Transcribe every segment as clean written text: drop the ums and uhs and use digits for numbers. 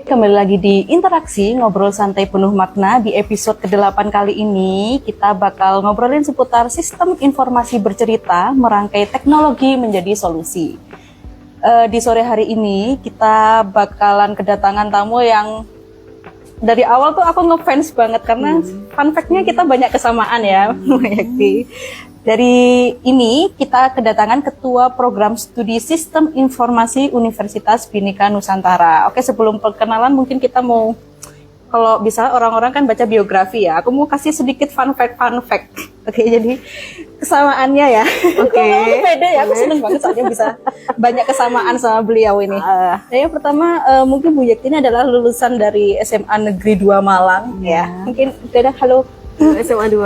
Kembali lagi di Interaksi Ngobrol Santai Penuh Makna. Di episode ke-8 kali ini kita bakal ngobrolin seputar sistem informasi bercerita merangkai teknologi menjadi solusi. Di sore hari ini kita bakalan kedatangan tamu yang dari awal tuh aku ngefans banget karena fun fact-nya kita banyak kesamaan ya. Dari ini kita kedatangan Ketua Program Studi Sistem Informasi Universitas Bhinneka Nusantara. Oke, sebelum perkenalan mungkin kita mau, kalau bisa orang-orang kan baca biografi ya, aku mau kasih sedikit fun fact. Oke, jadi kesamaannya ya. Oke. Pede ya, aku seneng banget soalnya bisa banyak kesamaan sama beliau ini. Yang pertama mungkin Bu Yekti ini adalah lulusan dari SMA Negeri 2 Malang ya. Mungkin udah halo. SMA 2.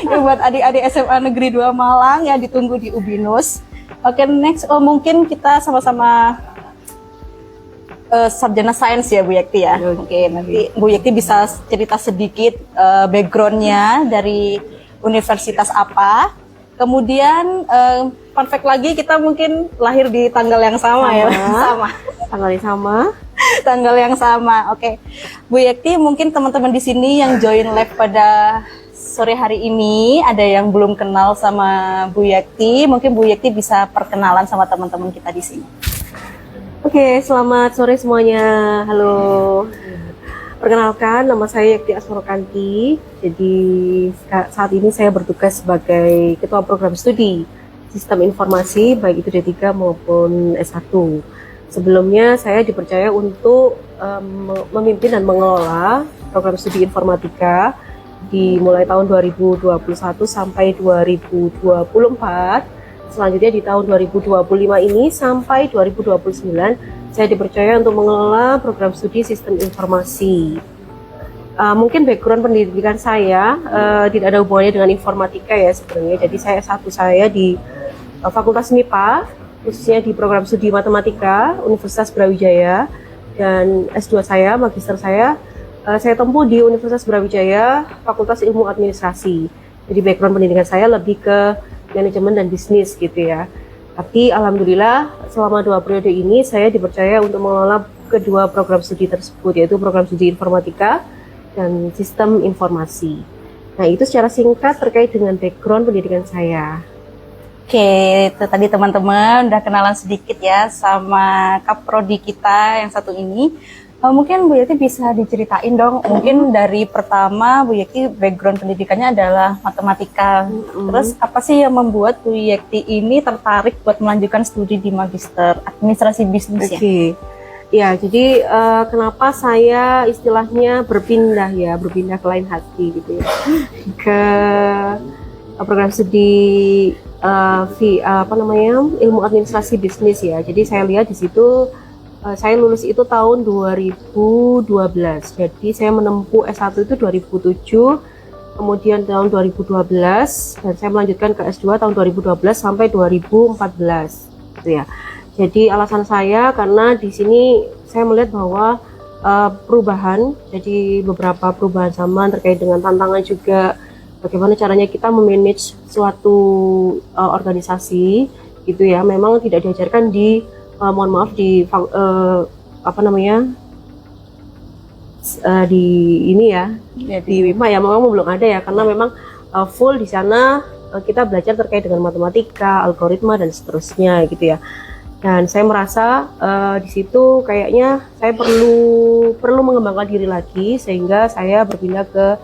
Ya, buat adik-adik SMA Negeri 2 Malang ya, ditunggu di Ubinus. Oke, next mungkin kita sama-sama sarjana sains ya Bu Yekti ya. Oke, nanti Bu Yekti bisa cerita sedikit backgroundnya dari universitas apa. Kemudian fun fact lagi, kita mungkin lahir di tanggal yang sama ya. Tanggal yang sama. Oke. Bu Yekti, mungkin teman-teman di sini yang join live pada sore hari ini ada yang belum kenal sama Bu Yekti. Mungkin Bu Yekti bisa perkenalan sama teman-teman kita di sini. Oke, selamat sore semuanya. Halo. Perkenalkan, nama saya Yekti Asmorokanti. Jadi saat ini saya bertugas sebagai Ketua Program Studi Sistem Informasi, baik itu D3 maupun S1. Sebelumnya saya dipercaya untuk memimpin dan mengelola program studi informatika dimulai tahun 2021 sampai 2024. Selanjutnya di tahun 2025 ini sampai 2029 saya dipercaya untuk mengelola program studi sistem informasi. Mungkin background pendidikan saya tidak ada hubungannya dengan informatika ya sebenarnya. Jadi S1 saya di Fakultas MIPA, khususnya di program studi matematika Universitas Brawijaya, dan S2 saya, magister saya tempuh di Universitas Brawijaya, Fakultas Ilmu Administrasi. Jadi background pendidikan saya lebih ke manajemen dan bisnis gitu ya. Tapi alhamdulillah selama 2 periode ini saya dipercaya untuk mengelola kedua program studi tersebut, yaitu program studi informatika dan sistem informasi. Nah, itu secara singkat terkait dengan background pendidikan saya. Oke, itu tadi teman-teman udah kenalan sedikit ya sama kaprodi kita yang satu ini. Mungkin Bu Yekti bisa diceritain dong, mungkin dari pertama Bu Yekti background pendidikannya adalah matematika. Terus apa sih yang membuat Bu Yekti ini tertarik buat melanjutkan studi di magister administrasi bisnis ya? Ya, jadi kenapa saya istilahnya berpindah ke lain hati gitu ya, ke program studi ilmu administrasi bisnis ya. Jadi saya lihat di situ saya lulus itu tahun 2012. Jadi saya menempuh S1 itu 2007, kemudian tahun 2012 dan saya melanjutkan ke S2 tahun 2012 sampai 2014 gitu ya. Jadi alasan saya karena di sini saya melihat bahwa perubahan, jadi beberapa perubahan zaman terkait dengan tantangan juga, bagaimana caranya kita memanage suatu organisasi gitu ya, memang tidak diajarkan di di di WIPA ya, memang belum ada ya, karena memang full di sana kita belajar terkait dengan matematika, algoritma dan seterusnya gitu ya. Dan saya merasa di situ kayaknya saya perlu mengembangkan diri lagi, sehingga saya berpindah ke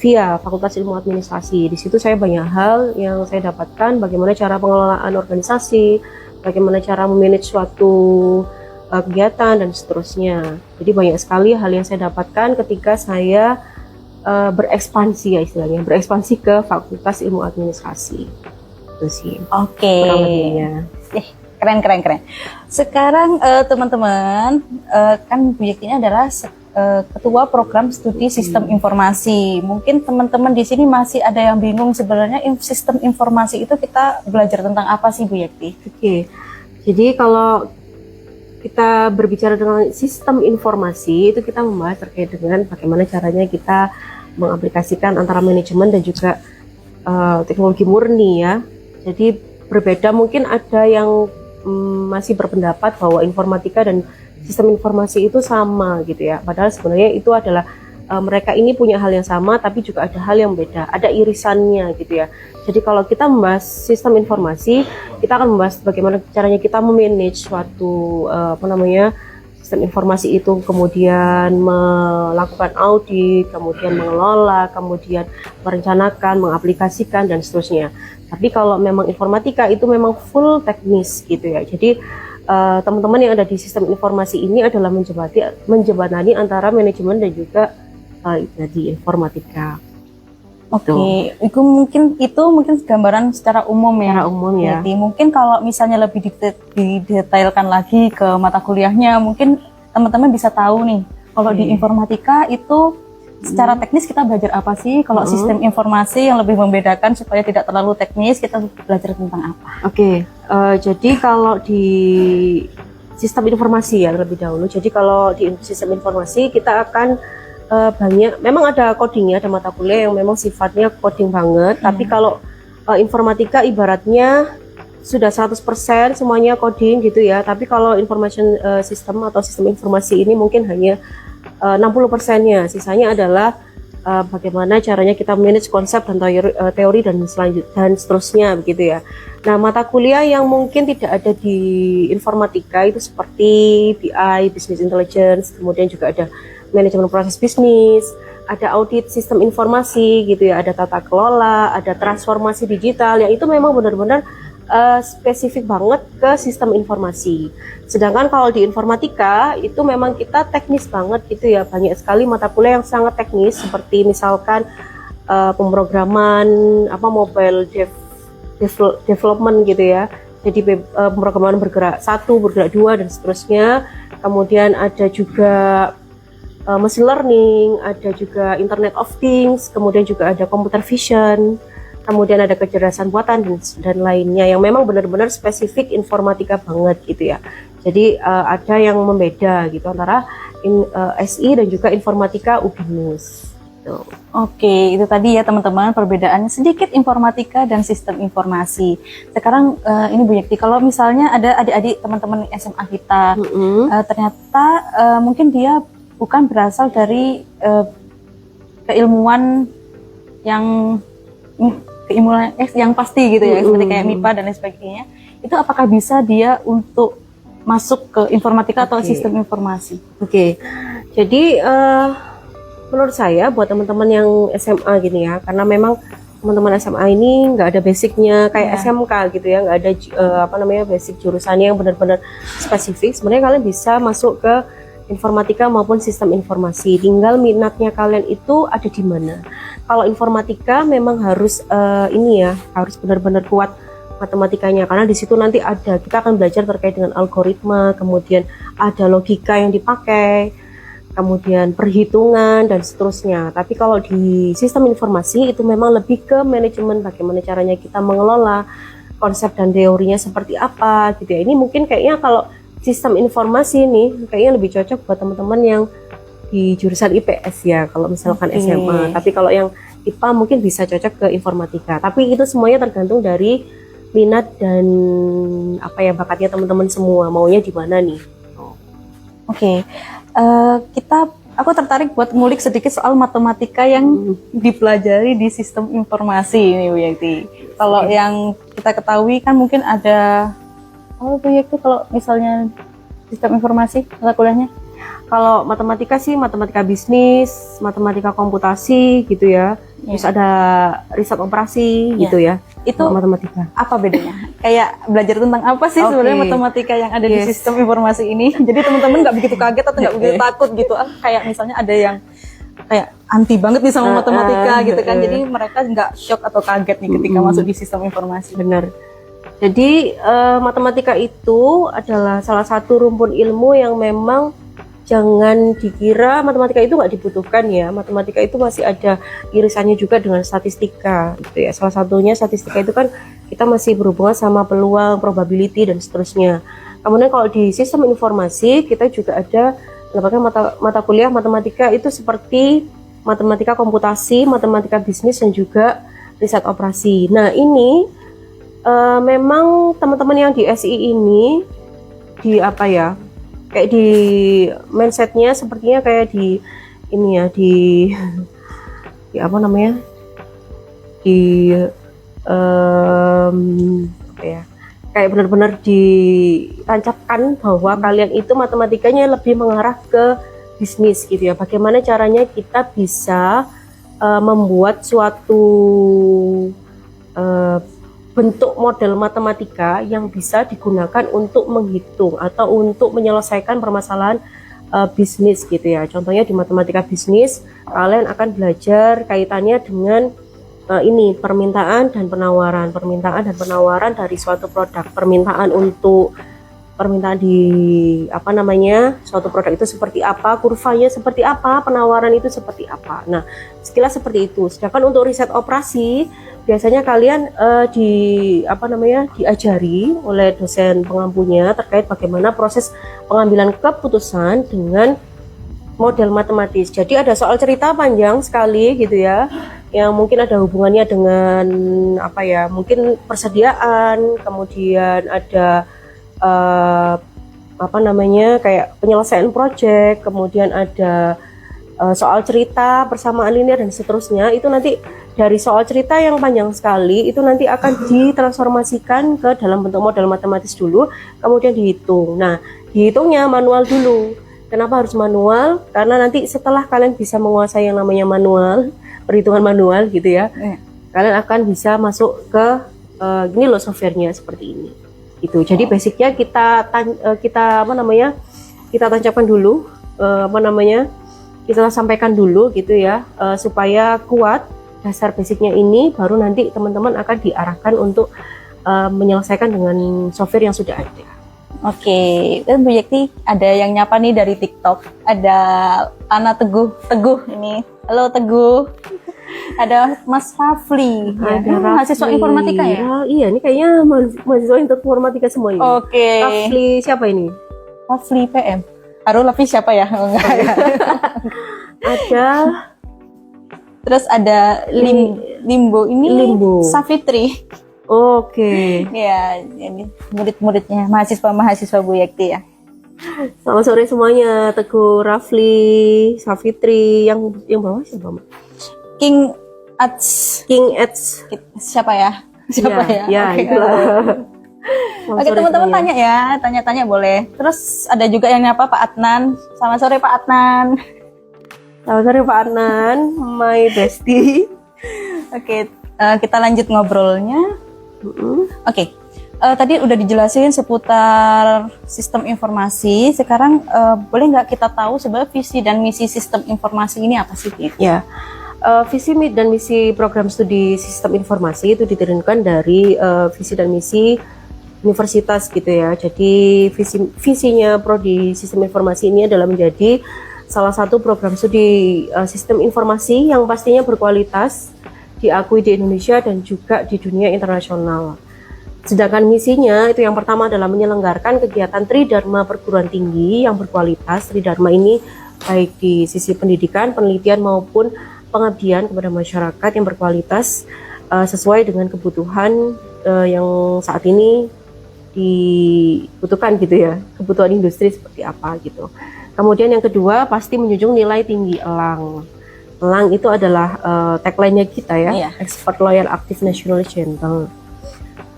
via Fakultas Ilmu Administrasi. Di situ saya banyak hal yang saya dapatkan, bagaimana cara pengelolaan organisasi, bagaimana cara memanage suatu kegiatan dan seterusnya. Jadi banyak sekali hal yang saya dapatkan ketika saya berekspansi ya istilahnya, berekspansi ke Fakultas Ilmu Administrasi. Itu sih. Oke. Keren. Sekarang teman-teman, kan Bu Yekti ini adalah Ketua Program Studi Sistem Informasi. Mungkin teman-teman di sini masih ada yang bingung sebenarnya sistem informasi itu kita belajar tentang apa sih Bu Yekti? Oke. Jadi kalau kita berbicara dengan sistem informasi itu kita membahas terkait dengan bagaimana caranya kita mengaplikasikan antara manajemen dan juga teknologi murni ya. Jadi berbeda, mungkin ada yang masih berpendapat bahwa informatika dan sistem informasi itu sama gitu ya. Padahal sebenarnya itu adalah mereka ini punya hal yang sama, tapi juga ada hal yang beda, ada irisannya gitu ya. Jadi kalau kita membahas sistem informasi, kita akan membahas bagaimana caranya kita memanage suatu sistem informasi itu, kemudian melakukan audit, kemudian mengelola, kemudian merencanakan, mengaplikasikan dan seterusnya. Tapi kalau memang informatika itu memang full teknis gitu ya. Jadi teman-teman yang ada di sistem informasi ini adalah menjembatani antara manajemen dan juga di informatika. Oke, itu mungkin gambaran secara umum ya. Secara umum ya. Jadi mungkin kalau misalnya lebih didetailkan lagi ke mata kuliahnya, mungkin teman-teman bisa tahu nih, kalau di informatika itu secara teknis kita belajar apa sih? Kalau sistem informasi yang lebih membedakan supaya tidak terlalu teknis, kita belajar tentang apa? Oke, jadi kalau di sistem informasi ya lebih dahulu. Jadi kalau di sistem informasi kita akan memang ada codingnya, ada mata kuliah yang memang sifatnya coding banget. Tapi kalau informatika ibaratnya sudah 100% semuanya coding gitu ya. Tapi kalau information system atau sistem informasi ini mungkin hanya 60%-nya. Sisanya adalah bagaimana caranya kita manage konsep dan teori dan seterusnya begitu ya. Nah, mata kuliah yang mungkin tidak ada di informatika itu seperti BI, Business Intelligence, kemudian juga ada manajemen proses bisnis, ada audit sistem informasi gitu ya, ada tata kelola, ada transformasi digital, yang itu memang benar-benar spesifik banget ke sistem informasi. Sedangkan kalau di informatika itu memang kita teknis banget gitu ya, banyak sekali mata kuliah yang sangat teknis seperti misalkan pemrograman mobile development gitu ya. Jadi pemrograman bergerak 1, bergerak 2 dan seterusnya. Kemudian ada juga machine learning, ada juga Internet of Things, kemudian juga ada computer vision, kemudian ada kecerdasan buatan dan lainnya yang memang benar-benar spesifik informatika banget gitu ya. Jadi ada yang membeda gitu antara SI dan juga informatika UBINUS. Gitu. Oke, itu tadi ya teman-teman perbedaannya sedikit informatika dan sistem informasi. Sekarang ini Bu Yekti, kalau misalnya ada adik-adik teman-teman SMA kita, ternyata mungkin dia bukan berasal dari keilmuan yang pasti gitu ya, seperti kayak MIPA dan lain sebagainya. Itu apakah bisa dia untuk masuk ke informatika atau sistem informasi? Oke. Jadi menurut saya buat teman-teman yang SMA gini ya, karena memang teman-teman SMA ini nggak ada basicnya kayak SMK gitu ya, nggak ada basic jurusannya yang benar-benar spesifik. Sebenarnya kalian bisa masuk ke informatika maupun sistem informasi, tinggal minatnya kalian itu ada di mana. Kalau informatika memang harus harus benar-benar kuat matematikanya, karena di situ nanti kita akan belajar terkait dengan algoritma, kemudian ada logika yang dipakai, kemudian perhitungan dan seterusnya. Tapi kalau di sistem informasi itu memang lebih ke manajemen, bagaimana caranya kita mengelola konsep dan teorinya seperti apa gitu ya. Ini mungkin kayaknya kalau sistem informasi nih kayaknya lebih cocok buat teman-teman yang di jurusan IPS ya, kalau misalkan SMA. Tapi kalau yang IPA mungkin bisa cocok ke informatika. Tapi itu semuanya tergantung dari minat dan bakatnya teman-teman semua, maunya di mana nih. Oke. Aku tertarik buat ngulik sedikit soal matematika yang dipelajari di sistem informasi ini Bu Yekti. Kalau yang kita ketahui kan mungkin ada Bu Yekti, kalau misalnya sistem informasi mata kuliahnya? Kalau matematika sih matematika bisnis, matematika komputasi gitu ya. Terus ada riset operasi gitu ya. Itu matematika. Apa bedanya? Kayak belajar tentang apa sih sebenarnya matematika yang ada di sistem informasi ini? Jadi teman-teman nggak begitu kaget atau nggak begitu takut gitu? Kayak misalnya ada yang kayak anti banget nih sama matematika gitu kan. Jadi mereka nggak shock atau kaget nih ketika masuk di sistem informasi. Benar. Jadi matematika itu adalah salah satu rumpun ilmu yang memang jangan dikira matematika itu nggak dibutuhkan ya. Matematika itu masih ada irisannya juga dengan statistika gitu ya. Salah satunya statistika itu kan kita masih berhubungan sama peluang, probability dan seterusnya. Kemudian kalau di sistem informasi kita juga ada mata kuliah matematika itu seperti matematika komputasi, matematika bisnis dan juga riset operasi. Nah ini memang teman-teman yang di SI ini kayak di mindsetnya sepertinya kayak di ini ya, di apa namanya, di apa ya, kayak benar-benar ditancapkan bahwa kalian itu matematikanya lebih mengarah ke bisnis gitu ya. Bagaimana caranya kita bisa membuat suatu bentuk model matematika yang bisa digunakan untuk menghitung atau untuk menyelesaikan permasalahan bisnis gitu ya. Contohnya di matematika bisnis kalian akan belajar kaitannya dengan ini permintaan dan penawaran dari suatu produk, permintaan di apa namanya suatu produk itu seperti apa, kurvanya seperti apa, penawaran itu seperti apa. Nah, sekilas seperti itu. Sedangkan untuk riset operasi biasanya kalian diajari oleh dosen pengampunya terkait bagaimana proses pengambilan keputusan dengan model matematis. Jadi ada soal cerita panjang sekali gitu ya, yang mungkin ada hubungannya dengan apa ya, mungkin persediaan, kemudian ada kayak penyelesaian proyek, kemudian ada soal cerita, persamaan linear dan seterusnya. Itu nanti dari soal cerita yang panjang sekali itu nanti akan ditransformasikan ke dalam bentuk model matematis dulu, kemudian dihitung. Nah, dihitungnya manual dulu. Kenapa harus manual? Karena nanti setelah kalian bisa menguasai yang namanya manual, perhitungan manual gitu ya, kalian akan bisa masuk ke gini loh softwarenya seperti ini. Itu. Jadi basicnya kita tancapkan dulu, kita sampaikan dulu gitu ya, supaya kuat dasar basicnya ini, baru nanti teman-teman akan diarahkan untuk menyelesaikan dengan software yang sudah ada. Oke, dan Bu Yekti ada yang nyapa nih dari TikTok. Ada Ana Teguh ini. Halo Teguh. Ada Mas Rafli, mahasiswa informatika ya? Iya, ini kayaknya mahasiswa informatika semua ini. Oke. Rafli siapa ini? Rafli PM. Rafli siapa ya? Enggak ya. Ada. Terus ada Limbo ini. Limbo. Safitri. Oke. Ya, ini murid-muridnya, mahasiswa Bu Yekti ya. Selamat sore semuanya, Teguh, Rafli, Safitri, yang bawah siapa, Mbak? King Ats. Siapa ya? Ya, Oke. itulah. Oke, teman-teman tanya boleh. Terus ada juga yang nyapa Pak Adnan. Selamat sore Pak Adnan. Selamat sore Pak Adnan, my bestie. Oke, kita lanjut ngobrolnya. Oke. Tadi udah dijelasin seputar sistem informasi. Sekarang boleh nggak kita tahu sebenarnya visi dan misi sistem informasi ini apa sih? Ya, visi dan misi program studi sistem informasi itu diturunkan dari visi dan misi universitas gitu ya. Jadi visinya prodi sistem informasi ini adalah menjadi salah satu program studi sistem informasi yang pastinya berkualitas, diakui di Indonesia dan juga di dunia internasional. Sedangkan misinya itu yang pertama adalah menyelenggarakan kegiatan Tridharma perguruan tinggi yang berkualitas. Tridharma ini baik di sisi pendidikan, penelitian maupun pengabdian kepada masyarakat yang berkualitas sesuai dengan kebutuhan yang saat ini dibutuhkan gitu ya, kebutuhan industri seperti apa gitu. Kemudian yang kedua pasti menjunjung nilai tinggi elang. Elang itu adalah tagline-nya kita ya, expert, loyal, active, national, gentle.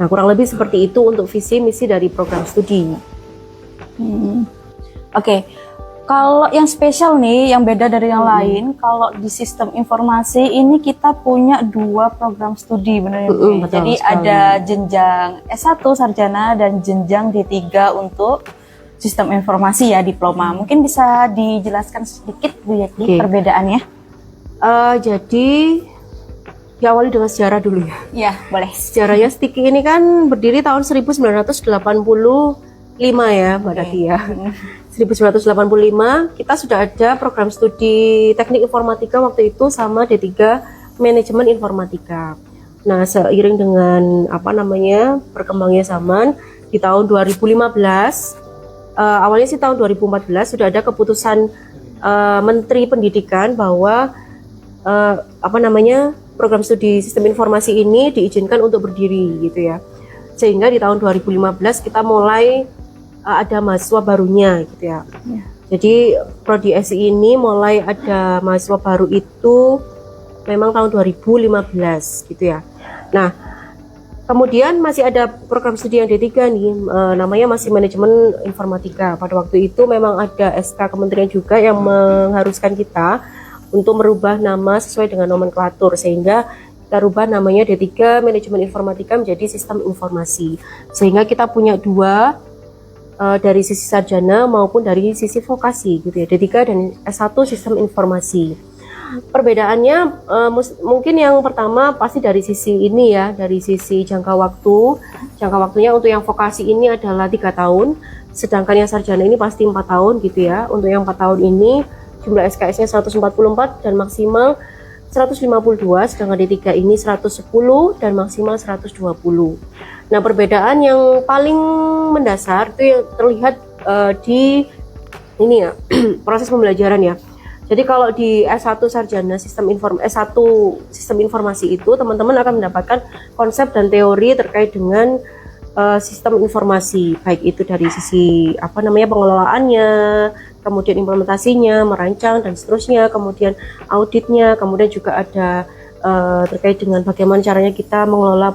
Nah, kurang lebih seperti itu untuk visi misi dari program studi. Oke. Kalau yang spesial nih, yang beda dari yang lain, kalau di sistem informasi ini kita punya 2 program studi, benar ya? Jadi sekali. Ada jenjang S1 sarjana dan jenjang D3 untuk sistem informasi ya, diploma. Mungkin bisa dijelaskan sedikit Bu Yekti perbedaannya? Jadi diawali dengan sejarah dulu ya. Iya, boleh. Sejarahnya Stiki ini kan berdiri tahun 1985 ya, Mbak Dati ya. 1985 kita sudah ada program studi teknik informatika waktu itu sama D3 manajemen informatika. Nah, seiring dengan perkembangnya zaman di tahun 2015, awalnya sih tahun 2014 sudah ada keputusan Menteri Pendidikan bahwa program studi sistem informasi ini diizinkan untuk berdiri gitu ya. Sehingga di tahun 2015 kita mulai ada mahasiswa barunya gitu ya. Ya. Jadi prodi SI ini mulai ada mahasiswa baru itu memang tahun 2015 gitu ya. Nah, kemudian masih ada program studi yang D3 nih, namanya masih manajemen informatika. Pada waktu itu memang ada SK kementerian juga yang mengharuskan kita untuk merubah nama sesuai dengan nomenklatur, sehingga kita rubah namanya D3 manajemen informatika menjadi sistem informasi. Sehingga kita punya dua, dari sisi sarjana maupun dari sisi vokasi gitu ya, D3 dan S1 sistem informasi. Perbedaannya mungkin yang pertama pasti dari sisi ini ya, dari sisi jangka waktu. Jangka waktunya untuk yang vokasi ini adalah 3 tahun, sedangkan yang sarjana ini pasti 4 tahun gitu ya. Untuk yang 4 tahun ini jumlah SKS-nya 144 dan maksimal 152, sedangkan D3 ini 110 dan maksimal 120. Nah, perbedaan yang paling mendasar itu yang terlihat di ini ya, proses pembelajaran ya. Jadi kalau di S1 sarjana S1 sistem informasi itu teman-teman akan mendapatkan konsep dan teori terkait dengan sistem informasi, baik itu dari sisi pengelolaannya, kemudian implementasinya, merancang dan seterusnya, kemudian auditnya, kemudian juga ada terkait dengan bagaimana caranya kita mengelola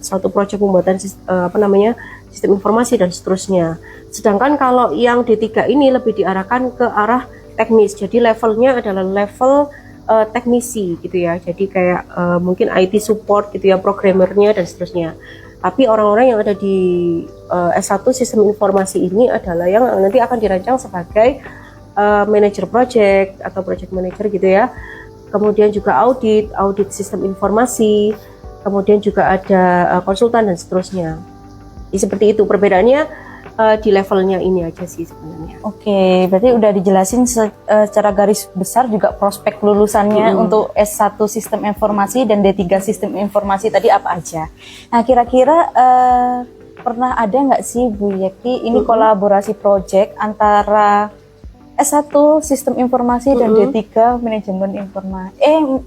suatu proyek pembuatan sistem informasi dan seterusnya. Sedangkan kalau yang D3 ini lebih diarahkan ke arah teknis, jadi levelnya adalah level teknisi gitu ya, jadi kayak mungkin IT support gitu ya, programmernya dan seterusnya. Tapi orang-orang yang ada di S1 sistem informasi ini adalah yang nanti akan dirancang sebagai manager project atau project manager gitu ya. Kemudian juga audit sistem informasi, kemudian juga ada konsultan dan seterusnya. Jadi seperti itu perbedaannya di levelnya ini aja sih sebenarnya. Oke, berarti udah dijelasin secara garis besar juga prospek lulusannya untuk S1 sistem informasi dan D3 sistem informasi tadi apa aja. Nah, kira-kira pernah ada nggak sih Bu Yekti ini kolaborasi project antara S1 sistem informasi dan D3 manajemen informasi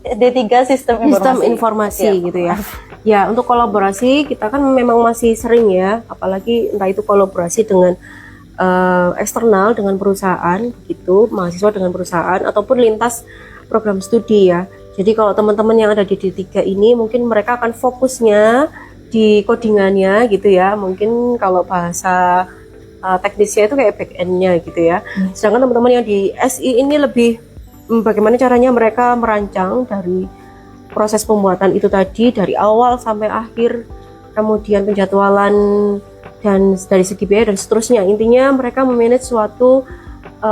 D3 sistem informasi ya, gitu ya. Ya, untuk kolaborasi kita kan memang masih sering ya, apalagi entah itu kolaborasi dengan eksternal dengan perusahaan gitu, mahasiswa dengan perusahaan ataupun lintas program studi ya. Jadi kalau teman-teman yang ada di D3 ini mungkin mereka akan fokusnya di codingannya gitu ya. Mungkin kalau bahasa teknisnya itu kayak back end-nya gitu ya. Sedangkan teman-teman yang di SI ini lebih bagaimana caranya mereka merancang dari proses pembuatan itu tadi dari awal sampai akhir, kemudian penjadwalan dan dari segi biaya dan seterusnya. Intinya mereka memanage suatu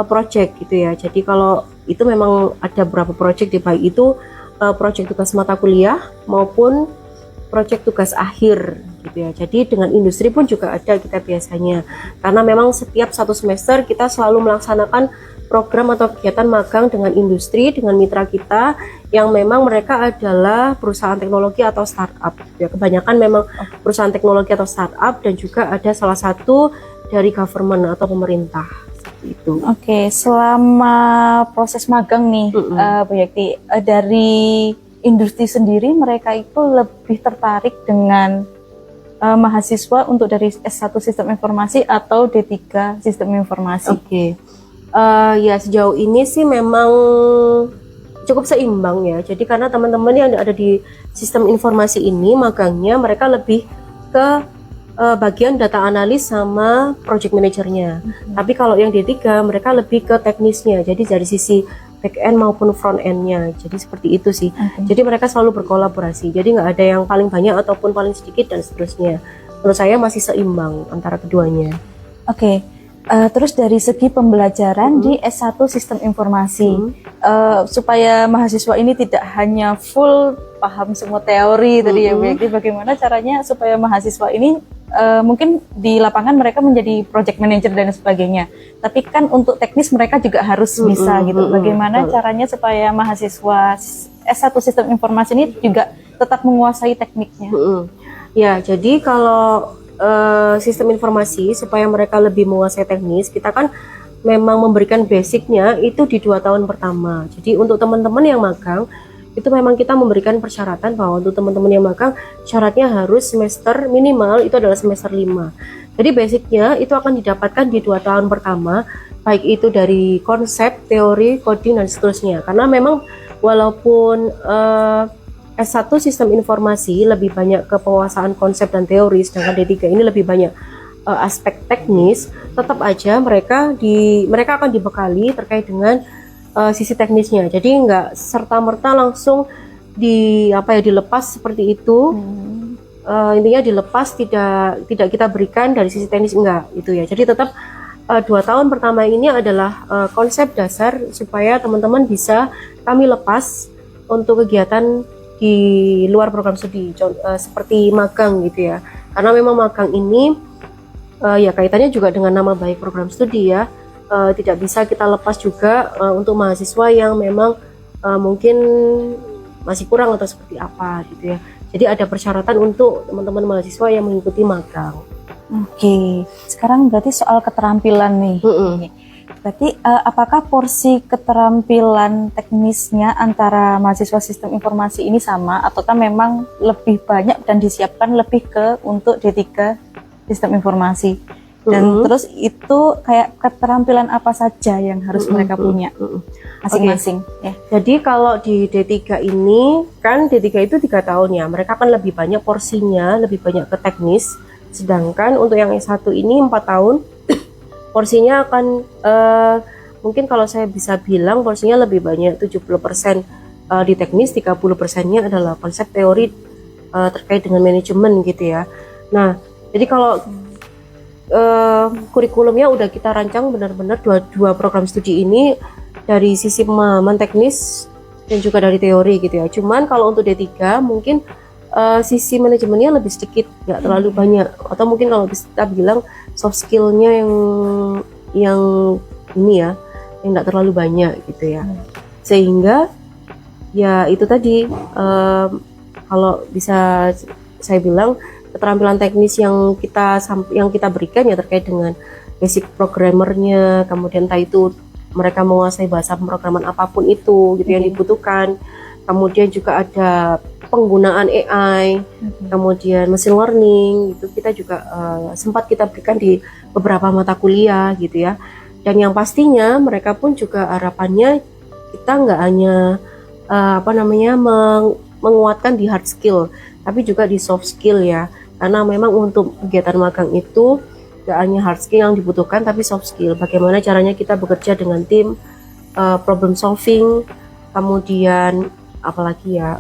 project gitu ya. Jadi kalau itu memang ada beberapa project, baik itu project tugas mata kuliah maupun project tugas akhir gitu ya. Jadi dengan industri pun juga ada kita biasanya, karena memang setiap satu semester kita selalu melaksanakan program atau kegiatan magang dengan industri, dengan mitra kita yang memang mereka adalah perusahaan teknologi atau startup ya. Kebanyakan memang perusahaan teknologi atau startup dan juga ada salah satu dari government atau pemerintah itu. Oke, selama proses magang nih Bu Yekti, dari industri sendiri mereka itu lebih tertarik dengan mahasiswa untuk dari S1 sistem informasi atau D3 sistem informasi. Oke. Ya sejauh ini sih memang cukup seimbang ya. Jadi karena teman-teman yang ada di sistem informasi ini magangnya mereka lebih ke bagian data analis sama project manajernya. Tapi kalau yang D3 mereka lebih ke teknisnya. Jadi dari sisi back end maupun front end-nya. Jadi seperti itu sih. Jadi mereka selalu berkolaborasi. Jadi nggak ada yang paling banyak ataupun paling sedikit dan seterusnya. Menurut saya masih seimbang antara keduanya. Oke. Terus dari segi pembelajaran di S1 sistem informasi, supaya mahasiswa ini tidak hanya full paham semua teori tadi ya Bu Yekti, bagaimana caranya supaya mahasiswa ini mungkin di lapangan mereka menjadi project manager dan sebagainya, tapi kan untuk teknis mereka juga harus bisa gitu. Bagaimana caranya supaya mahasiswa S1 sistem informasi ini juga tetap menguasai tekniknya? Ya, jadi kalau sistem informasi supaya mereka lebih menguasai teknis, kita kan memang memberikan basicnya itu di 2 tahun pertama. Jadi untuk teman-teman yang magang itu memang kita memberikan persyaratan bahwa untuk teman-teman yang magang syaratnya harus semester minimal itu adalah semester 5. Jadi basicnya itu akan didapatkan di 2 tahun pertama, baik itu dari konsep, teori, coding, dan seterusnya. Karena memang walaupun S1 sistem informasi lebih banyak ke penguasaan konsep dan teori, sedangkan D3 ini lebih banyak aspek teknis, tetap aja mereka akan dibekali terkait dengan sisi teknisnya. Jadi nggak serta-merta langsung dilepas seperti itu. Intinya dilepas, tidak kita berikan dari sisi teknis, enggak itu ya. Jadi tetap 2 tahun pertama ini adalah konsep dasar supaya teman-teman bisa kami lepas untuk kegiatan di luar program studi, seperti magang gitu ya. Karena memang magang ini ya kaitannya juga dengan nama baik program studi ya. Tidak bisa kita lepas juga untuk mahasiswa yang memang mungkin masih kurang atau seperti apa gitu ya. Jadi ada persyaratan untuk teman-teman mahasiswa yang mengikuti magang. Oke, sekarang berarti soal keterampilan nih. Berarti apakah porsi keterampilan teknisnya antara mahasiswa sistem informasi ini sama, ataukah memang lebih banyak dan disiapkan lebih ke untuk D3 sistem informasi? Dan terus itu kayak keterampilan apa saja yang harus mereka punya masing-masing? Ya. Jadi kalau di D3 ini kan D3 itu 3 tahun ya, mereka kan lebih banyak porsinya, lebih banyak ke teknis. Sedangkan untuk yang S1 ini 4 tahun, porsinya akan mungkin kalau saya bisa bilang porsinya lebih banyak 70% di teknis, 30%-nya adalah konsep teori terkait dengan manajemen gitu ya. Nah, jadi kalau kurikulumnya udah kita rancang benar-benar dua program studi ini dari sisi pemahaman teknis dan juga dari teori gitu ya. Cuman kalau untuk D3 mungkin sisi manajemennya lebih sedikit, nggak terlalu banyak, atau mungkin kalau kita bilang soft skillnya yang ini ya, yang nggak terlalu banyak gitu ya. Sehingga ya itu tadi kalau bisa saya bilang keterampilan teknis yang kita berikan ya terkait dengan basic programmernya, kemudian entah itu mereka menguasai bahasa pemrograman apapun itu gitu yang dibutuhkan. Kemudian juga ada penggunaan AI, kemudian machine learning, itu kita juga sempat kita berikan di beberapa mata kuliah gitu ya. Dan yang pastinya mereka pun juga harapannya kita nggak hanya menguatkan di hard skill, tapi juga di soft skill ya. Karena memang untuk kegiatan magang itu gak hanya hard skill yang dibutuhkan, tapi soft skill. Bagaimana caranya kita bekerja dengan tim, problem solving, kemudian apalagi ya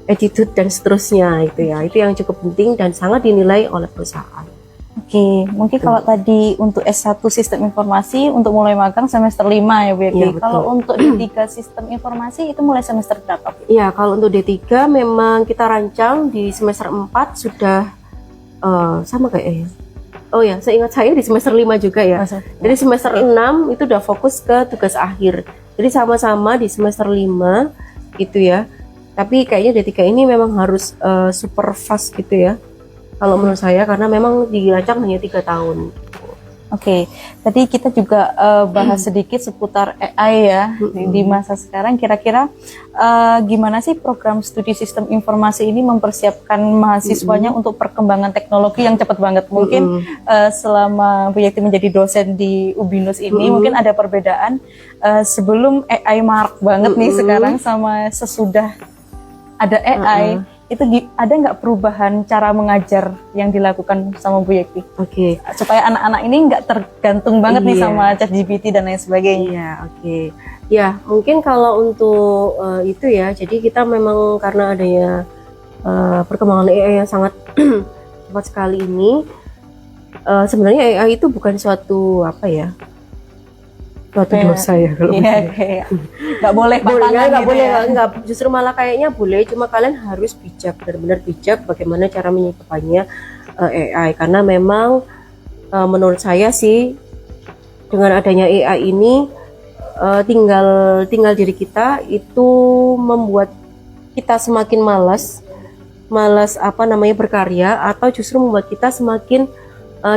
attitude dan seterusnya itu ya. Itu yang cukup penting dan sangat dinilai oleh perusahaan. Oke, mungkin kalau tadi untuk S1 sistem informasi untuk mulai magang semester 5 ya Bu Yati. Ya, kalau untuk D3 sistem informasi itu mulai semester berapa? Iya, kalau untuk D3 memang kita rancang di semester 4 sudah sama kayaknya. Oh ya, seingat saya di semester 5 juga ya. Jadi semester 6 itu udah fokus ke tugas akhir. Jadi sama-sama di semester 5 gitu ya. Tapi kayaknya D3 ini memang harus super fast gitu ya. Kalau menurut saya, karena memang dirancang hanya 3 tahun. Oke, tadi kita juga bahas sedikit seputar AI ya di masa sekarang. Kira-kira gimana sih program studi sistem informasi ini mempersiapkan mahasiswanya untuk perkembangan teknologi yang cepat banget? Mungkin selama Bu Yati menjadi dosen di Ubinus ini mungkin ada perbedaan sebelum AI marak banget nih sekarang sama sesudah ada AI. Itu ada nggak perubahan cara mengajar yang dilakukan sama Bu Yati? Oke. Supaya anak-anak ini nggak tergantung banget nih sama ChatGPT dan lain sebagainya. Iya, oke. Ya, mungkin kalau untuk itu ya, jadi kita memang karena adanya perkembangan AI yang sangat cepat sekali ini, sebenarnya AI itu bukan suatu suatu dosa ya kalau kayak nggak boleh nggak boleh nggak, justru malah kayaknya boleh, cuma kalian harus bijak, benar-benar bijak bagaimana cara menyikapinya AI, karena memang menurut saya sih dengan adanya AI ini tinggal diri kita itu membuat kita semakin malas berkarya, atau justru membuat kita semakin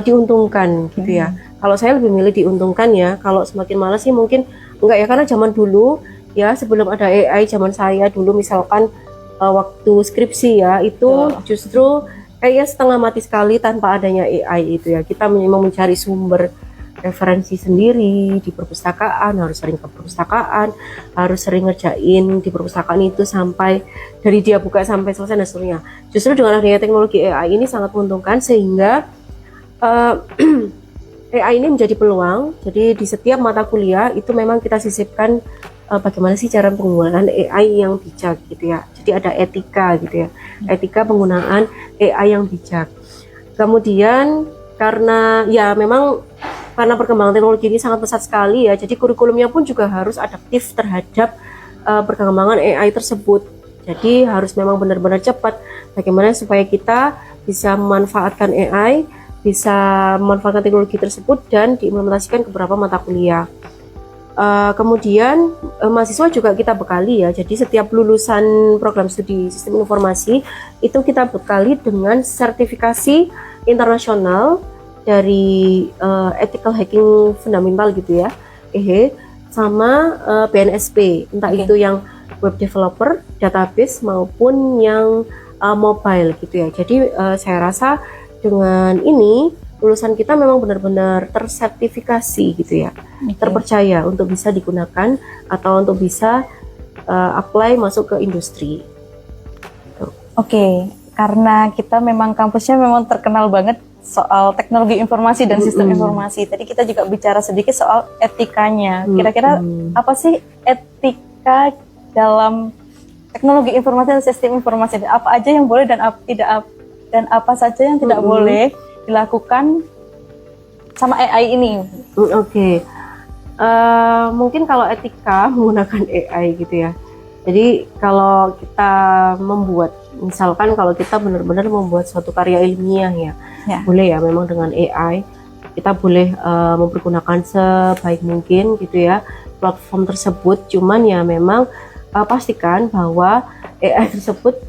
diuntungkan gitu ya. Kalau saya lebih milih diuntungkan ya. Kalau semakin malas sih mungkin enggak ya, karena zaman dulu ya, sebelum ada AI, zaman saya dulu misalkan waktu skripsi ya, itu justru kayaknya setengah mati sekali tanpa adanya AI itu ya. Kita memang mencari sumber referensi sendiri di perpustakaan, harus sering ke perpustakaan, harus sering ngerjain di perpustakaan itu sampai dari dia buka sampai selesai dan seterusnya. Justru dengan adanya teknologi AI ini sangat menguntungkan sehingga AI ini menjadi peluang. Jadi di setiap mata kuliah itu memang kita sisipkan bagaimana sih cara penggunaan AI yang bijak gitu ya. Jadi ada etika gitu ya, etika penggunaan AI yang bijak. Kemudian karena ya memang karena perkembangan teknologi ini sangat pesat sekali ya, jadi kurikulumnya pun juga harus adaptif terhadap perkembangan AI tersebut. Jadi harus memang benar-benar cepat bagaimana supaya kita bisa memanfaatkan AI, bisa memanfaatkan teknologi tersebut dan diimplementasikan ke beberapa mata kuliah. Kemudian mahasiswa juga kita bekali ya, jadi setiap lulusan program studi sistem informasi itu kita bekali dengan sertifikasi internasional dari ethical hacking fundamental gitu ya, sama BNSP, entah itu yang web developer, database maupun yang mobile gitu ya. Jadi saya rasa dengan ini lulusan kita memang benar-benar tersertifikasi gitu ya, terpercaya untuk bisa digunakan atau untuk bisa apply masuk ke industri. Oke, karena kita memang kampusnya memang terkenal banget soal teknologi informasi dan sistem informasi. Tadi kita juga bicara sedikit soal etikanya. Kira-kira apa sih etika dalam teknologi informasi dan sistem informasi? Apa aja yang boleh dan apa saja yang tidak boleh dilakukan sama AI ini? Oke. Mungkin kalau etika menggunakan AI gitu ya. Jadi kalau kita membuat, misalkan kalau kita benar-benar membuat suatu karya ilmiah ya, boleh ya memang dengan AI kita boleh mempergunakan sebaik mungkin gitu ya platform tersebut. Cuman ya memang pastikan bahwa AI tersebut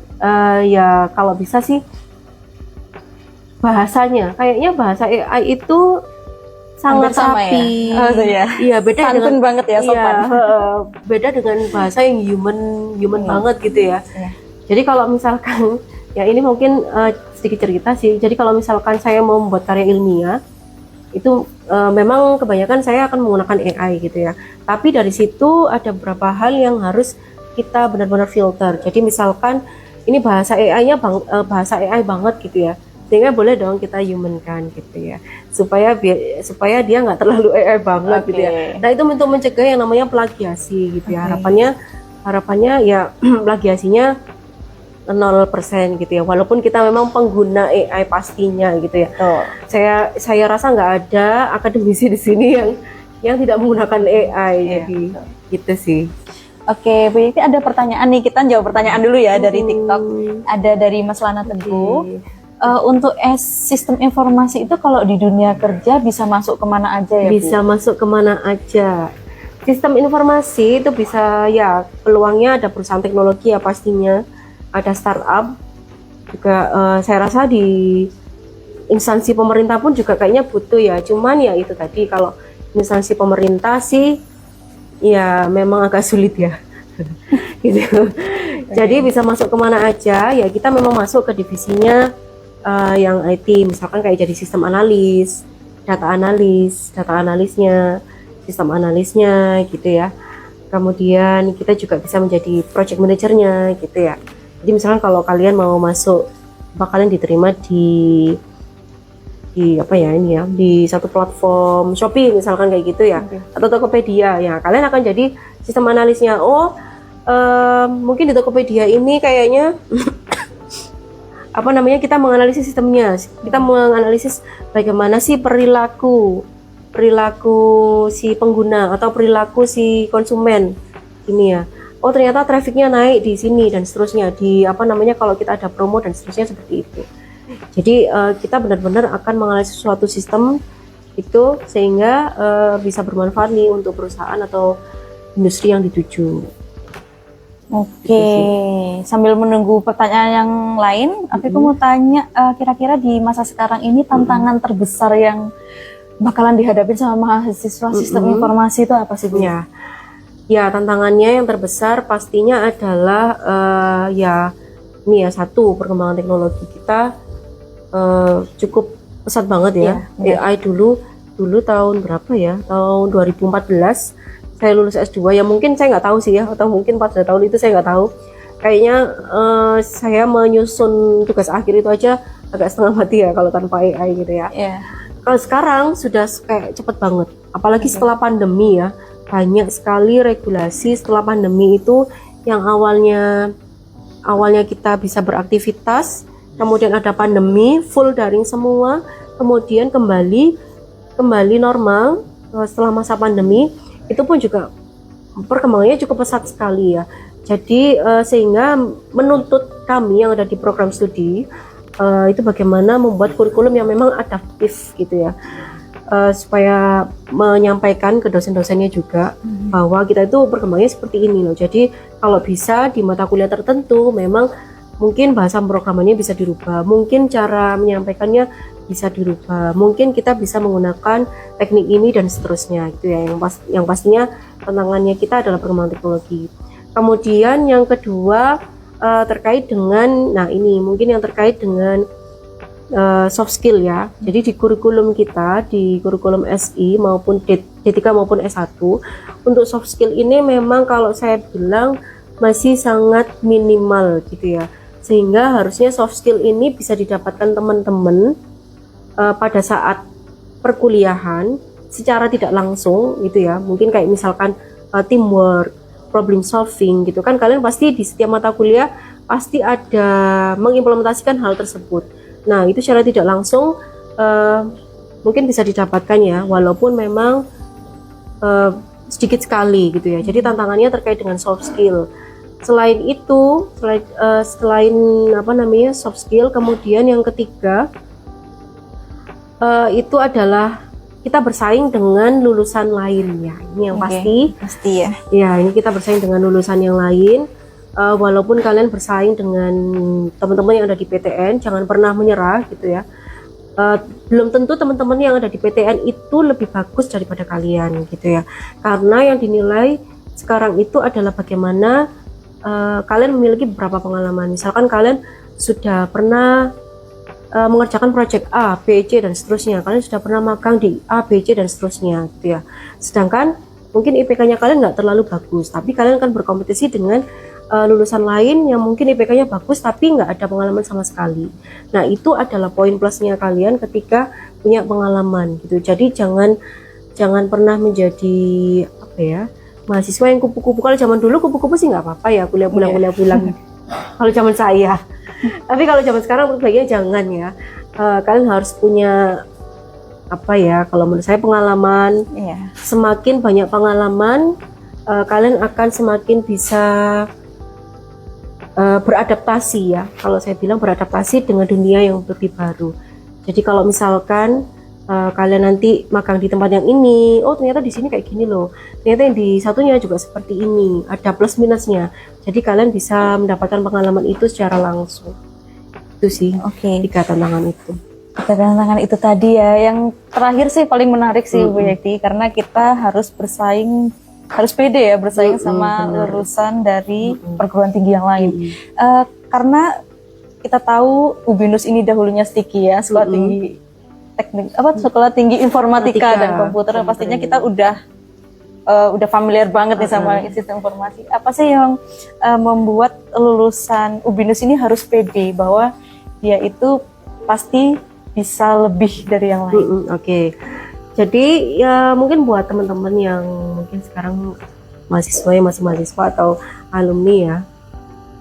ya kalau bisa sih bahasanya, kayaknya bahasa AI itu sangat rapi, iya beda santun dengan banget ya, sopan. Beda dengan bahasa yang human banget gitu ya. Jadi kalau misalkan ya ini mungkin sedikit cerita sih. Jadi kalau misalkan saya mau membuat karya ilmiah itu memang kebanyakan saya akan menggunakan AI gitu ya. Tapi dari situ ada beberapa hal yang harus kita benar-benar filter. Jadi misalkan ini bahasa AI-nya bahasa AI banget gitu ya, sehingga boleh dong kita humankan gitu ya, supaya dia nggak terlalu AI banget gitu ya. Nah itu untuk mencegah yang namanya plagiasi gitu ya. Harapannya ya plagiasinya 0% gitu ya, walaupun kita memang pengguna AI pastinya gitu ya. Saya rasa nggak ada akademisi di sini yang tidak menggunakan AI, jadi gitu sih. Oke, Bu Yeti ada pertanyaan nih, kita jawab pertanyaan dulu ya dari TikTok. Ada dari Mas Lana Teguh. Untuk sistem informasi itu kalau di dunia kerja bisa masuk kemana aja ya, Bu? Bisa masuk kemana aja. Sistem informasi itu bisa ya, peluangnya ada perusahaan teknologi ya pastinya, ada startup juga. Saya rasa di instansi pemerintah pun juga kayaknya butuh ya. Cuman ya itu tadi, kalau instansi pemerintah sih ya memang agak sulit ya. Gitu. Jadi bisa masuk kemana aja ya, kita memang masuk ke divisinya yang IT, misalkan kayak jadi sistem analis, data analisnya, sistem analisnya gitu ya. Kemudian kita juga bisa menjadi project manajernya gitu ya. Jadi misalkan kalau kalian mau masuk, kalian diterima di apa ya ini ya, di satu platform Shopee misalkan kayak gitu ya, atau Tokopedia ya, kalian akan jadi sistem analisnya. Mungkin di Tokopedia ini kayaknya apa namanya, kita menganalisis sistemnya, kita menganalisis bagaimana sih perilaku si pengguna atau perilaku si konsumen ini ya. Oh ternyata trafficnya naik di sini dan seterusnya, di apa namanya kalau kita ada promo dan seterusnya seperti itu. Jadi kita benar-benar akan menganalisis suatu sistem itu sehingga bisa bermanfaat nih untuk perusahaan atau industri yang dituju. Oke, sambil menunggu pertanyaan yang lain, aku mau tanya, kira-kira di masa sekarang ini tantangan terbesar yang bakalan dihadapi sama mahasiswa sistem informasi itu apa sih, Bu? Ya, tantangannya yang terbesar pastinya adalah ya ini ya, satu, perkembangan teknologi kita cukup pesat banget ya. Iya, AI dulu tahun berapa ya? Tahun 2014 saya lulus S2 ya, mungkin saya nggak tahu sih ya, atau mungkin pada tahun itu saya nggak tahu. Kayaknya saya menyusun tugas akhir itu aja agak setengah mati ya kalau tanpa AI gitu ya. Iya. Kalau sekarang sudah kayak cepet banget, apalagi setelah pandemi ya, banyak sekali regulasi setelah pandemi itu yang awalnya kita bisa beraktivitas, kemudian ada pandemi, full daring semua, kemudian kembali normal setelah masa pandemi, itu pun juga perkembangannya cukup pesat sekali ya. Jadi sehingga menuntut kami yang ada di program studi itu bagaimana membuat kurikulum yang memang adaptif gitu ya, supaya menyampaikan ke dosen-dosennya juga bahwa kita itu perkembangannya seperti ini loh. Jadi kalau bisa di mata kuliah tertentu memang mungkin bahasa pemrogramannya bisa dirubah, mungkin cara menyampaikannya bisa dirubah, mungkin kita bisa menggunakan teknik ini dan seterusnya gitu ya. Yang pastinya tantangannya kita adalah perkembangan teknologi. Kemudian yang kedua terkait dengan, nah ini mungkin yang terkait dengan soft skill ya. Jadi di kurikulum kita, di kurikulum SI maupun D3 maupun S1, untuk soft skill ini memang kalau saya bilang masih sangat minimal gitu ya. Sehingga harusnya soft skill ini bisa didapatkan teman-teman pada saat perkuliahan secara tidak langsung gitu ya. Mungkin kayak misalkan teamwork, problem solving gitu kan, kalian pasti di setiap mata kuliah pasti ada mengimplementasikan hal tersebut. Nah itu secara tidak langsung mungkin bisa didapatkan ya, walaupun memang sedikit sekali gitu ya. Jadi tantangannya terkait dengan soft skill. Selain itu, selain apa namanya soft skill, kemudian yang ketiga itu adalah kita bersaing dengan lulusan lain ya. Ini yang pasti ya. Ya, ini kita bersaing dengan lulusan yang lain. Walaupun kalian bersaing dengan teman-teman yang ada di PTN, jangan pernah menyerah gitu ya. Belum tentu teman-teman yang ada di PTN itu lebih bagus daripada kalian gitu ya. Karena yang dinilai sekarang itu adalah bagaimana kalian memiliki beberapa pengalaman. Misalkan kalian sudah pernah mengerjakan proyek A, B, C dan seterusnya. Kalian sudah pernah magang di A, B, C dan seterusnya gitu ya. Sedangkan mungkin IPK-nya kalian nggak terlalu bagus, tapi kalian akan berkompetisi dengan lulusan lain yang mungkin IPK-nya bagus tapi nggak ada pengalaman sama sekali. Nah itu adalah poin plusnya kalian ketika punya pengalaman gitu. Jadi jangan pernah menjadi apa ya, mahasiswa yang kupu-kupu. Kalau zaman dulu kupu-kupu sih nggak apa-apa ya, kuliah pulang. Kalau zaman saya. Tapi kalau zaman sekarang baiknya jangan ya. Kalian harus punya apa ya, kalau menurut saya pengalaman. Semakin banyak pengalaman, kalian akan semakin bisa beradaptasi ya. Kalau saya bilang beradaptasi dengan dunia yang lebih baru. Jadi kalau misalkan kalian nanti magang di tempat yang ini, oh ternyata di sini kayak gini loh, ternyata yang di satunya juga seperti ini, ada plus minusnya. Jadi kalian bisa mendapatkan pengalaman itu secara langsung. Itu sih tiga tantangan itu. Tiga tantangan itu tadi ya. Yang terakhir sih paling menarik sih Bu Yeti, karena kita harus bersaing, harus pede ya bersaing sama lulusan dari perguruan tinggi yang lain. Karena kita tahu UBINUS ini dahulunya STIKI ya, sekolah tinggi teknik sekolah tinggi informatika dan komputer. Pastinya kita udah familiar banget nih sama sistem informasi. Apa sih yang membuat lulusan UBINUS ini harus pede bahwa dia itu pasti bisa lebih dari yang lain? Jadi ya mungkin buat teman-teman yang mungkin sekarang mahasiswa yang masih mahasiswa atau alumni ya,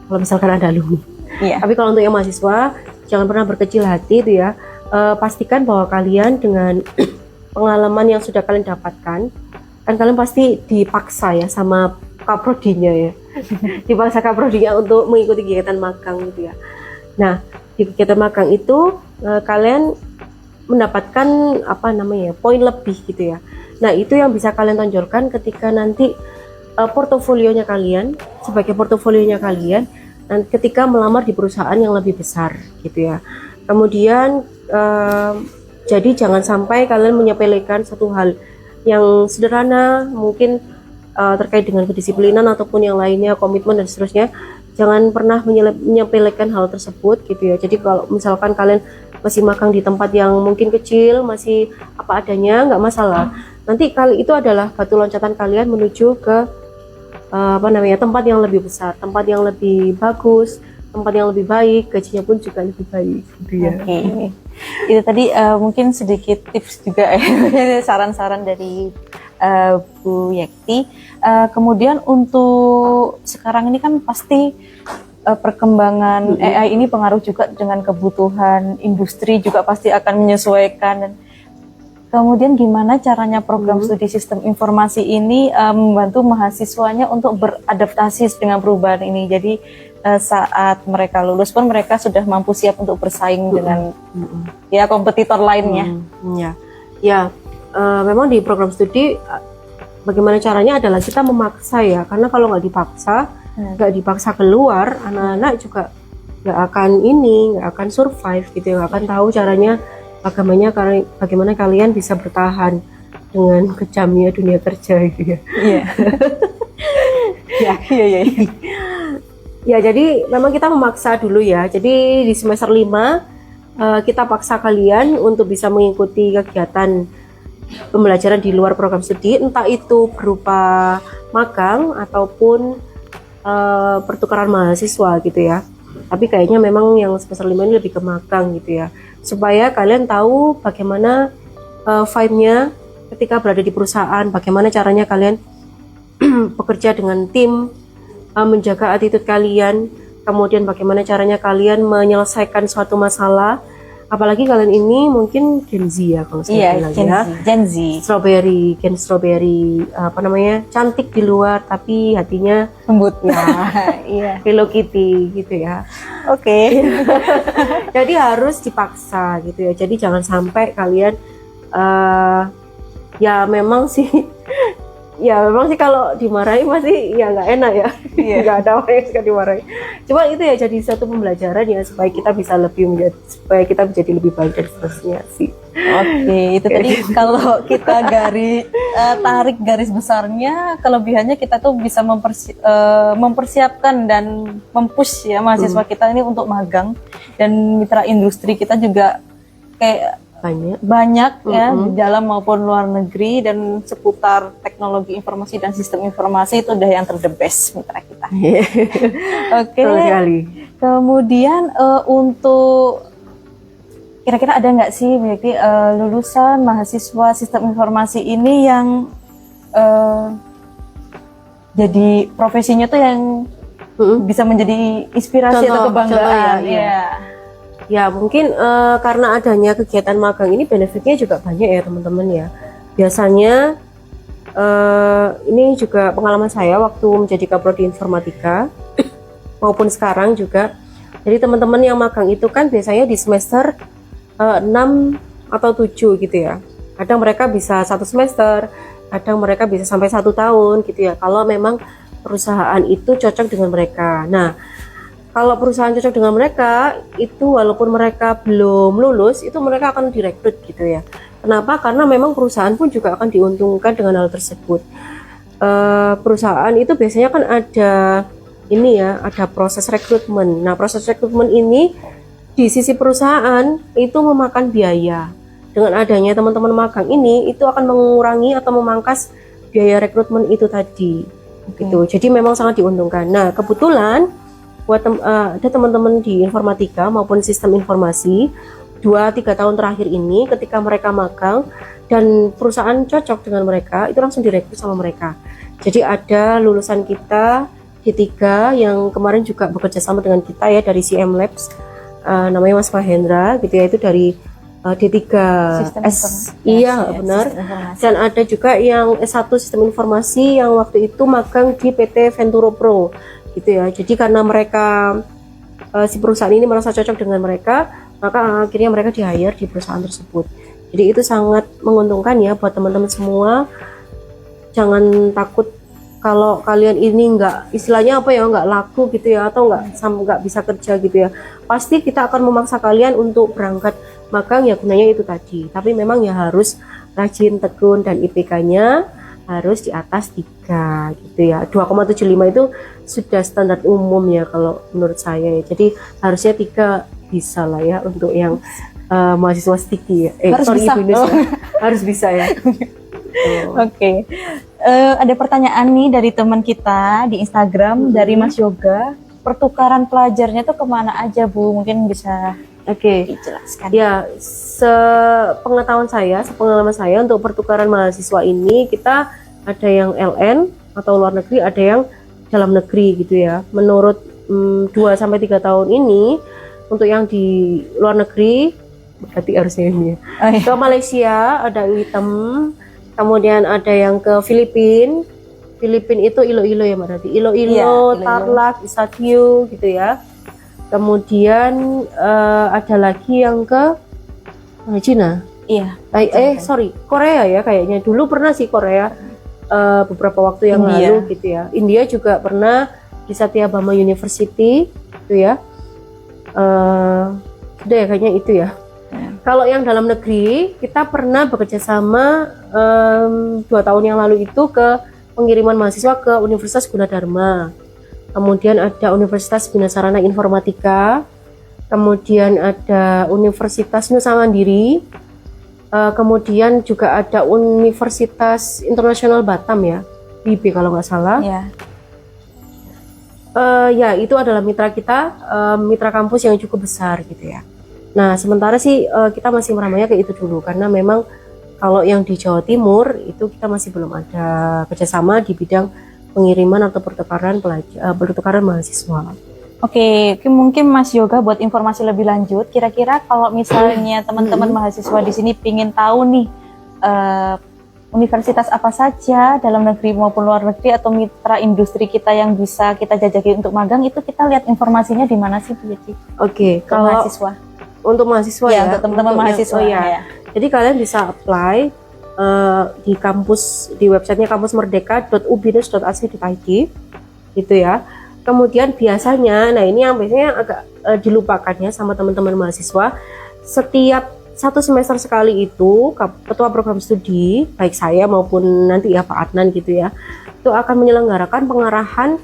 kalau misalkan ada alumni. Tapi kalau untuk yang mahasiswa jangan pernah berkecil hati itu ya. Pastikan bahwa kalian dengan pengalaman yang sudah kalian dapatkan, kan kalian pasti dipaksa ya sama kaprodinya ya, dipaksa kaprodinya untuk mengikuti kegiatan magang gitu ya. Nah di kegiatan magang itu kalian mendapatkan apa namanya poin lebih gitu ya. Nah itu yang bisa kalian tonjolkan ketika nanti portofolionya kalian, sebagai portofolionya kalian dan ketika melamar di perusahaan yang lebih besar gitu ya. Kemudian jadi jangan sampai kalian menyepelekan satu hal yang sederhana mungkin terkait dengan kedisiplinan ataupun yang lainnya, komitmen dan seterusnya. jangan pernah menyepelekan hal tersebut gitu ya. Jadi kalau misalkan kalian masih magang di tempat yang mungkin kecil, masih apa adanya, nggak masalah. Nanti kali itu adalah batu loncatan kalian menuju ke tempat yang lebih besar, tempat yang lebih bagus, tempat yang lebih baik, gajinya pun juga lebih baik gitu ya. Oke. Itu tadi mungkin sedikit tips juga ya, saran-saran dari Bu Yekti. Kemudian untuk sekarang ini kan pasti perkembangan AI ini pengaruh juga dengan kebutuhan industri, juga pasti akan menyesuaikan. Dan kemudian gimana caranya program studi sistem informasi ini membantu mahasiswanya untuk beradaptasi dengan perubahan ini. Jadi saat mereka lulus pun mereka sudah mampu siap untuk bersaing dengan ya kompetitor lainnya. Memang di program studi bagaimana caranya adalah kita memaksa ya, karena kalau nggak dipaksa keluar, anak-anak juga nggak akan survive gitu, nggak akan tahu caranya bagaimana kalian bisa bertahan dengan kejamnya dunia kerja gitu ya. Iya. Ya, jadi memang kita memaksa dulu ya. Jadi di semester 5 kita paksa kalian untuk bisa mengikuti kegiatan pembelajaran di luar program studi, entah itu berupa magang ataupun pertukaran mahasiswa gitu ya. Tapi kayaknya memang yang semester 5 ini lebih ke magang gitu ya, supaya kalian tahu bagaimana vibe-nya ketika berada di perusahaan, bagaimana caranya kalian bekerja dengan tim, menjaga attitude kalian, kemudian bagaimana caranya kalian menyelesaikan suatu masalah. Apalagi kalian ini mungkin Gen Z ya, kalau saya bilang ya. Gen Z. Gen strawberry, cantik di luar tapi hatinya lembut ya. Hello Kitty gitu ya. Oke. Jadi harus dipaksa gitu ya. Jadi jangan sampai kalian memang sih kalau dimarahi masih ya nggak enak ya. Nggak ada orang yang suka dimarahi. Cuma itu ya jadi satu pembelajaran ya, supaya kita bisa menjadi lebih baik dan seterusnya sih. Oke, itu tadi kalau kita tarik garis besarnya, kelebihannya kita tuh bisa mempersiapkan dan mempush ya mahasiswa kita ini untuk magang, dan mitra industri kita juga kayak banyak ya di dalam maupun luar negeri, dan seputar teknologi informasi dan sistem informasi itu udah yang the best mitra kita. Oke. Kemudian untuk kira-kira ada nggak sih berarti lulusan mahasiswa sistem informasi ini yang jadi profesinya tuh yang bisa menjadi inspirasi atau kebanggaan ya mungkin karena adanya kegiatan magang ini benefitnya juga banyak ya teman-teman ya. Biasanya ini juga pengalaman saya waktu menjadi kaprodi informatika maupun sekarang juga. Jadi teman-teman yang magang itu kan biasanya di semester 6 atau 7 gitu ya. Kadang mereka bisa 1 semester, kadang mereka bisa sampai 1 tahun gitu ya, kalau memang perusahaan itu cocok dengan mereka. Nah, kalau perusahaan cocok dengan mereka itu, walaupun mereka belum lulus, itu mereka akan direkrut gitu ya. Kenapa? Karena memang perusahaan pun juga akan diuntungkan dengan hal tersebut. Perusahaan itu biasanya kan ada proses rekrutmen. Nah, proses rekrutmen ini di sisi perusahaan itu memakan biaya. Dengan adanya teman-teman magang ini, itu akan mengurangi atau memangkas biaya rekrutmen itu tadi. Gitu. Jadi memang sangat diuntungkan. Nah, kebetulan buat ada teman-teman di informatika maupun sistem informasi 2-3 tahun terakhir ini, ketika mereka magang dan perusahaan cocok dengan mereka, itu langsung direkrut sama mereka. Jadi ada lulusan kita D3 yang kemarin juga bekerja sama dengan kita ya, dari CM Labs, namanya Mas Mahendra gitu ya, itu dari D3 benar. Dan ada juga yang S1 sistem informasi yang waktu itu magang di PT Venturo Pro gitu ya. Jadi karena mereka si perusahaan ini merasa cocok dengan mereka, maka akhirnya mereka di-hire di perusahaan tersebut. Jadi itu sangat menguntungkan ya buat teman-teman semua. Jangan takut kalau kalian ini nggak laku gitu ya, atau nggak bisa kerja gitu ya. Pasti kita akan memaksa kalian untuk berangkat magang ya, gunanya itu tadi. Tapi memang ya harus rajin, tekun, dan IPK-nya harus di atas 3 gitu ya. 2,75 itu sudah standar umum ya kalau menurut saya ya. Jadi harusnya 3 bisa lah ya untuk yang mahasiswa sticky ya. Harus bisa. Ibinus ya. Harus bisa ya. Oke. Ada pertanyaan nih dari teman kita di Instagram dari Mas Yoga. Pertukaran pelajarnya tuh kemana aja Bu? Mungkin bisa dijelaskan. Ya, sepengetahuan saya, sepengalaman saya untuk pertukaran mahasiswa ini kita ada yang LN atau luar negeri, ada yang dalam negeri gitu ya. Menurut 2-3 tahun ini untuk yang di luar negeri berarti harusnya ini ya. Ke Malaysia ada UITM, kemudian ada yang ke Filipina itu Iloilo ya Mbak Rati. Iloilo, Tarlac, Isatyu gitu ya. Kemudian ada lagi yang ke Cina. Iya. Sorry, Korea ya kayaknya. Dulu pernah sih Korea beberapa waktu yang lalu gitu ya. India juga pernah di Satyabama University gitu ya. Sudah ya kayaknya itu ya. Kalau yang dalam negeri kita pernah bekerja sama 2 tahun yang lalu itu ke pengiriman mahasiswa ke Universitas Gunadarma. Kemudian ada Universitas Bina Sarana Informatika, kemudian ada Universitas Nusa Mandiri, kemudian juga ada Universitas Internasional Batam ya, IB kalau nggak salah. Ya itu adalah mitra kita, mitra kampus yang cukup besar gitu ya. Nah sementara sih kita masih meramainya ke itu dulu karena memang kalau yang di Jawa Timur itu kita masih belum ada kerjasama di bidang pengiriman atau pertukaran mahasiswa. Oke, mungkin Mas Yoga buat informasi lebih lanjut, kira-kira kalau misalnya teman-teman mahasiswa di sini pingin tahu nih universitas apa saja dalam negeri maupun luar negeri atau mitra industri kita yang bisa kita jajaki untuk magang, itu kita lihat informasinya di mana sih Bu Yeti? Oke, kalau mahasiswa. Untuk mahasiswa ya, untuk teman-teman mahasiswa ya. Jadi kalian bisa apply di kampus, di websitenya kampusmerdeka.ubinus.ac.id gitu ya. Kemudian biasanya, nah ini yang biasanya agak dilupakan ya sama teman-teman mahasiswa, setiap 1 semester sekali itu ketua program studi baik saya maupun nanti ya Pak Adnan gitu ya, itu akan menyelenggarakan pengarahan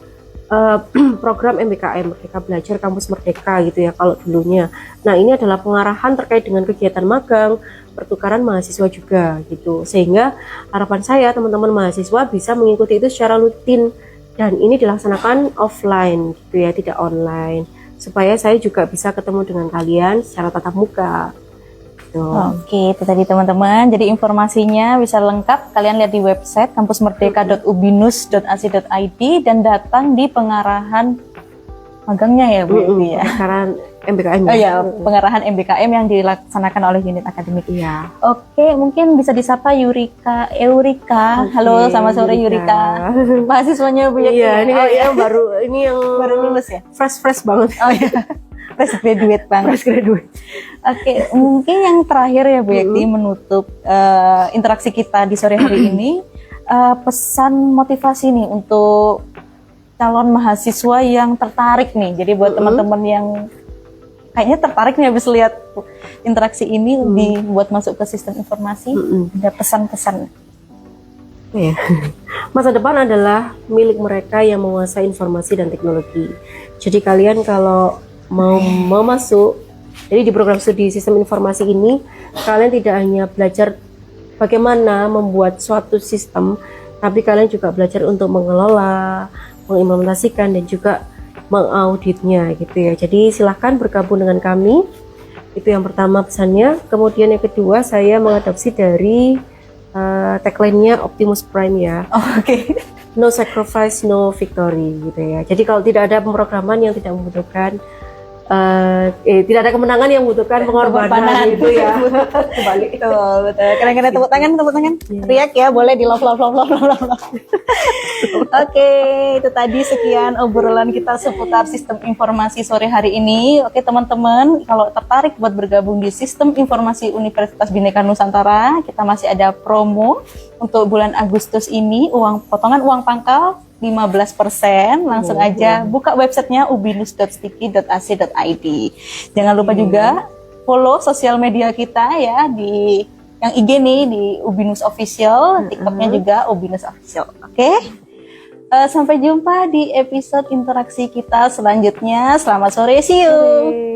program MBKM, Merdeka Belajar Kampus Merdeka gitu ya kalau dulunya. Nah ini adalah pengarahan terkait dengan kegiatan magang, pertukaran mahasiswa juga gitu, sehingga harapan saya teman-teman mahasiswa bisa mengikuti itu secara rutin dan ini dilaksanakan offline gitu ya, tidak online, supaya saya juga bisa ketemu dengan kalian secara tatap muka. Oke, itu tadi teman-teman. Jadi informasinya bisa lengkap kalian lihat di website kampusmerdeka.ubinus.ac.id dan datang di pengarahan magangnya ya Bu. Pengarahan MBKM. Oh ya, pengarahan MBKM yang dilaksanakan oleh unit akademik. Iya. Oke, mungkin bisa disapa Eurika. Halo, selamat sore Eurika. Mahasiswanya Bu Yeti. Iya, ini yang baru, ini yang baru lulus ya. Fresh banget. Oh iya. Fresh graduate banget. Oke, mungkin yang terakhir ya Bu Yeti menutup interaksi kita di sore hari ini, pesan motivasi nih untuk calon mahasiswa yang tertarik nih. Jadi buat teman-teman yang kayaknya tertarik nih habis lihat interaksi ini buat masuk ke sistem informasi, ada pesan-pesan. Masa depan adalah milik mereka yang menguasai informasi dan teknologi. Jadi kalian kalau mau masuk, jadi di program studi sistem informasi ini kalian tidak hanya belajar bagaimana membuat suatu sistem, tapi kalian juga belajar untuk mengelola, mengimplementasikan dan juga mengauditnya gitu ya. Jadi silahkan bergabung dengan kami, itu yang pertama pesannya. Kemudian yang kedua, saya mengadopsi dari tagline-nya Optimus Prime ya. Oke. No sacrifice, no victory gitu ya. Jadi kalau tidak ada pemrograman yang tidak membutuhkan tidak ada kemenangan yang membutuhkan pengorbanan itu ya. Kembali. Betul. Keren-keren, tepuk tangan. Riak ya, boleh di love. Oke, itu tadi sekian obrolan kita seputar sistem informasi sore hari ini. Oke teman-teman, kalau tertarik buat bergabung di sistem informasi Universitas Bhinneka Nusantara, kita masih ada promo untuk bulan Agustus ini, potongan uang pangkal 15%, langsung aja buka websitenya ubinus.sticky.ac.id. Jangan lupa juga follow sosial media kita ya di yang IG nih di Ubinus Official, TikToknya juga Ubinus Official. Oke. Sampai jumpa di episode interaksi kita selanjutnya. Selamat sore, see you.